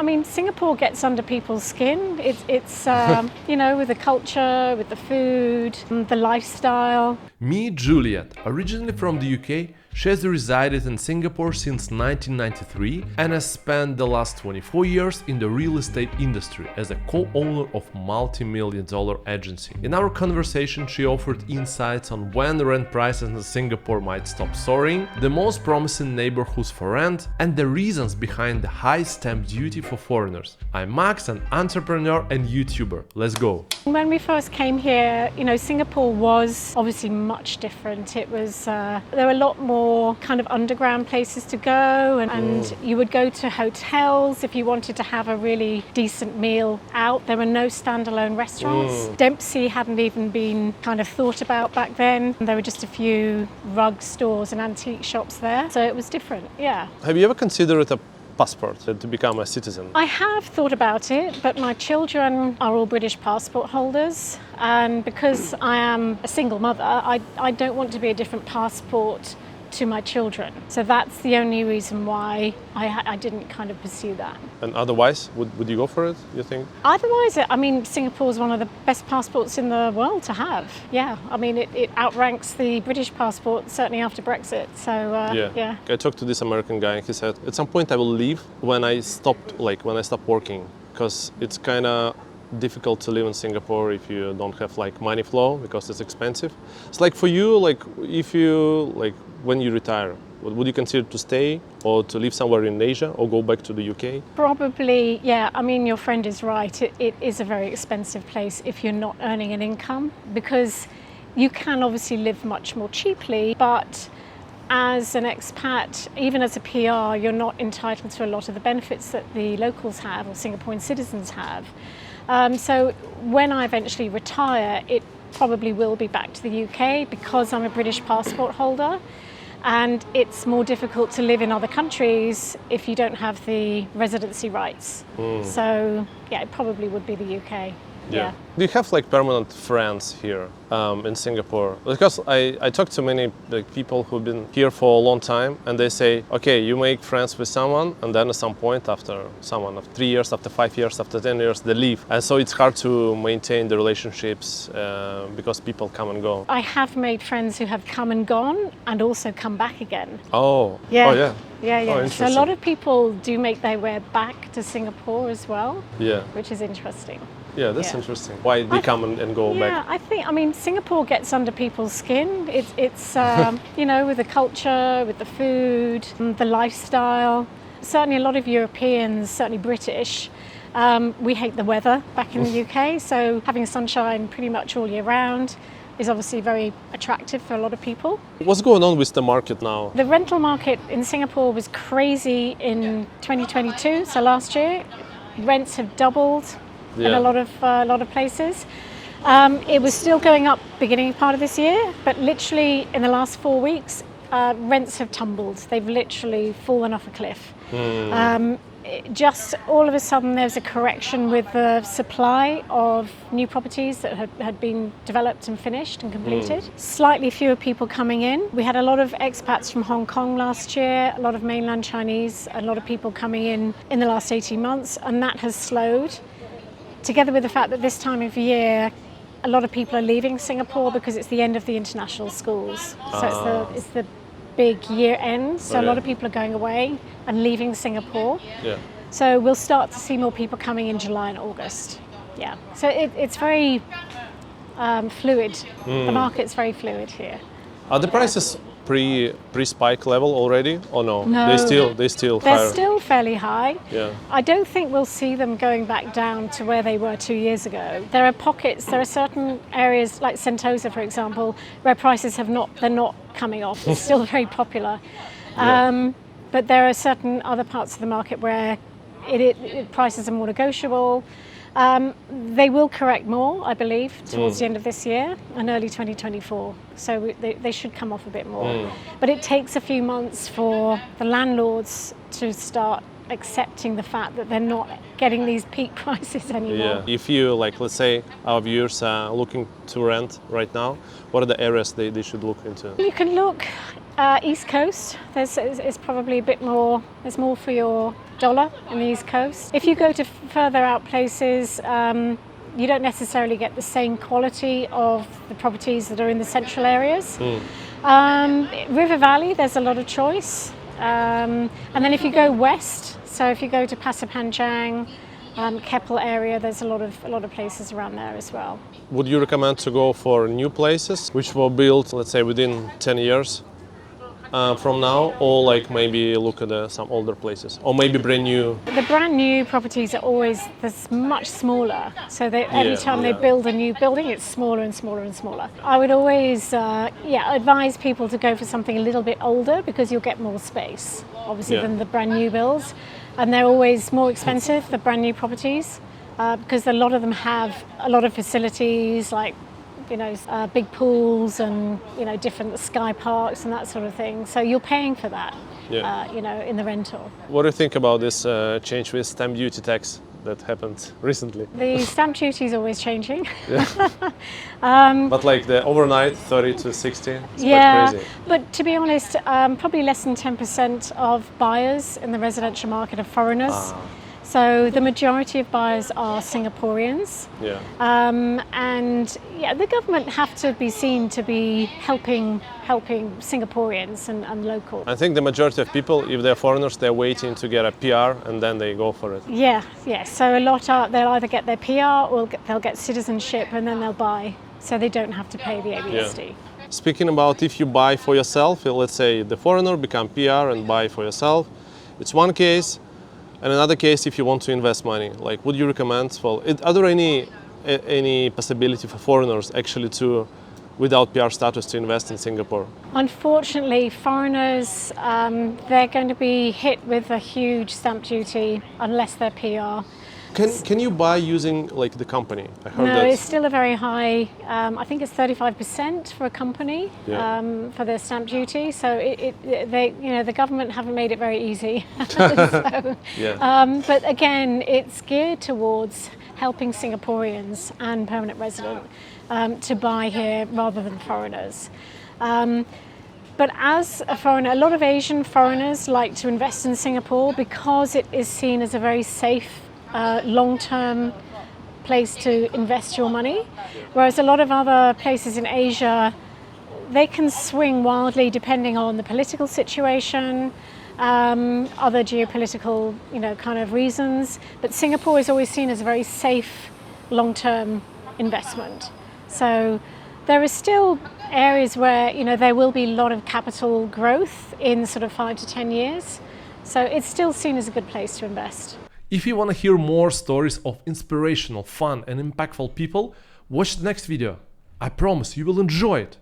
I mean, Singapore gets under people's skin. It's with the culture, with the food, the lifestyle. Meet Juliet, originally from the UK. She has resided in Singapore since 1993 and has spent the last 24 years in the real estate industry as a co-owner of multi-million-dollar agency. In our conversation, she offered insights on when the rent prices in Singapore might stop soaring, the most promising neighborhoods for rent, and the reasons behind the high stamp duty for foreigners. I'm Max, an entrepreneur and YouTuber. Let's go. When we first came here, Singapore was obviously much different. It was there were a lot more kind of underground places to go, and you would go to hotels if you wanted to have a really decent meal out. There were no standalone restaurants. Dempsey hadn't even been kind of thought about back then. There were just a few rug stores and antique shops there, so it was different. Yeah. Have you ever considered a passport to become a citizen? I have thought about it, but my children are all British passport holders, and because I am a single mother, I don't want to be a different passport to my children. So that's the only reason why I didn't kind of pursue that. And otherwise, would you go for it, you think? Otherwise, I mean, Singapore is one of the best passports in the world to have. Yeah, I mean, it outranks the British passport, certainly after Brexit. So, yeah. I talked to this American guy and he said, at some point I will leave when I stop working, because it's kind of difficult to live in Singapore if you don't have money flow, because it's expensive. It's for you, if you when you retire, would you consider to stay or to live somewhere in Asia or go back to the UK? Probably, yeah. I mean, your friend is right. It is a very expensive place if you're not earning an income, because you can obviously live much more cheaply, but as an expat, even as a PR, you're not entitled to a lot of the benefits that the locals have or Singaporean citizens have. So when I eventually retire, it probably will be back to the UK because I'm a British passport holder, and it's more difficult to live in other countries if you don't have the residency rights. So yeah, it probably would be the UK. Yeah. Do you have permanent friends here in Singapore? Because I talk to many people who've been here for a long time, and they say, okay, you make friends with someone, and then at some point after 3 years, after 5 years, after 10 years, they leave. And so it's hard to maintain the relationships because people come and go. I have made friends who have come and gone and also come back again. Oh, yeah. Oh, yeah. Yeah. Oh, so a lot of people do make their way back to Singapore as well, which is interesting. Yeah, that's interesting. Why they come and go back? Yeah, I mean, Singapore gets under people's skin. It's with the culture, with the food, the lifestyle. Certainly a lot of Europeans, certainly British, we hate the weather back in the UK, so having sunshine pretty much all year round is obviously very attractive for a lot of people. What's going on with the market now? The rental market in Singapore was crazy in 2022, so last year. Rents have doubled in a lot of places. It was still going up beginning part of this year, but literally in the last 4 weeks, rents have tumbled. They've literally fallen off a cliff. Just all of a sudden there's a correction with the supply of new properties that had been developed and finished and completed. Slightly fewer people coming in. We had a lot of expats from Hong Kong last year, a lot of mainland Chinese, a lot of people coming in the last 18 months, and that has slowed. Together with the fact that this time of year, a lot of people are leaving Singapore because it's the end of the international schools. So it's the big year end. So a lot of people are going away and leaving Singapore. Yeah. So we'll start to see more people coming in July and August. Yeah. So it's very fluid. The market's very fluid here. Are the prices pre-spike level already, or no? No. They're still higher. They're still fairly high. Yeah. I don't think we'll see them going back down to where they were 2 years ago. There are pockets, there are certain areas like Sentosa, for example, where prices they're not coming off. It's still very popular. But there are certain other parts of the market where prices are more negotiable. They will correct more, I believe, towards the end of this year and early 2024. So they should come off a bit more. But it takes a few months for the landlords to start accepting the fact that they're not getting these peak prices anymore. Yeah. If you, let's say our viewers are looking to rent right now, what are the areas they should look into? You can look East Coast. There's probably a bit more, there's more for your dollar in the East Coast. If you go to further out places, you don't necessarily get the same quality of the properties that are in the central areas. River Valley, there's a lot of choice. And then if you go west, so if you go to Pasir Panjang, Keppel area, there's a lot of places around there as well. Would you recommend to go for new places which were built, let's say, within 10 years from now, or like maybe look at some older places, or maybe brand new? The brand new properties are always much smaller, so every time they build a new building, it's smaller and smaller and smaller. I would always advise people to go for something a little bit older because you'll get more space, obviously, than the brand new builds. And they're always more expensive, the brand new properties, because a lot of them have a lot of facilities like, big pools and, different sky parks and that sort of thing. So you're paying for that, in the rental. What do you think about this change with stamp duty tax that happened recently? The stamp duty is always changing. But like the overnight 30 to 60, it's quite crazy. But to be honest, probably less than 10% of buyers in the residential market are foreigners. So the majority of buyers are Singaporeans. And the government have to be seen to be helping Singaporeans and locals. I think the majority of people, if they're foreigners, they're waiting to get a PR and then they go for it. So a lot they'll either get their PR or they'll get citizenship and then they'll buy, so they don't have to pay the ABSD. Speaking about if you buy for yourself, let's say the foreigner become PR and buy for yourself, it's one case. And another case, if you want to invest money, like, would you recommend? Well, are there any possibility for foreigners actually without PR status, to invest in Singapore? Unfortunately, foreigners, they're going to be hit with a huge stamp duty unless they're PR. Can you buy using like the company? I heard no, that. It's still a very high. I think it's 35% for a company for their stamp duty. So the government haven't made it very easy. But again, it's geared towards helping Singaporeans and permanent resident to buy here rather than foreigners. But as a foreigner, a lot of Asian foreigners like to invest in Singapore because it is seen as a very safe, long-term place to invest your money, whereas a lot of other places in Asia, they can swing wildly depending on the political situation, other geopolitical, kind of reasons. But Singapore is always seen as a very safe, long-term investment. So there are still areas where, there will be a lot of capital growth in sort of 5 to 10 years. So it's still seen as a good place to invest. If you want to hear more stories of inspirational, fun and impactful people, watch the next video. I promise you will enjoy it.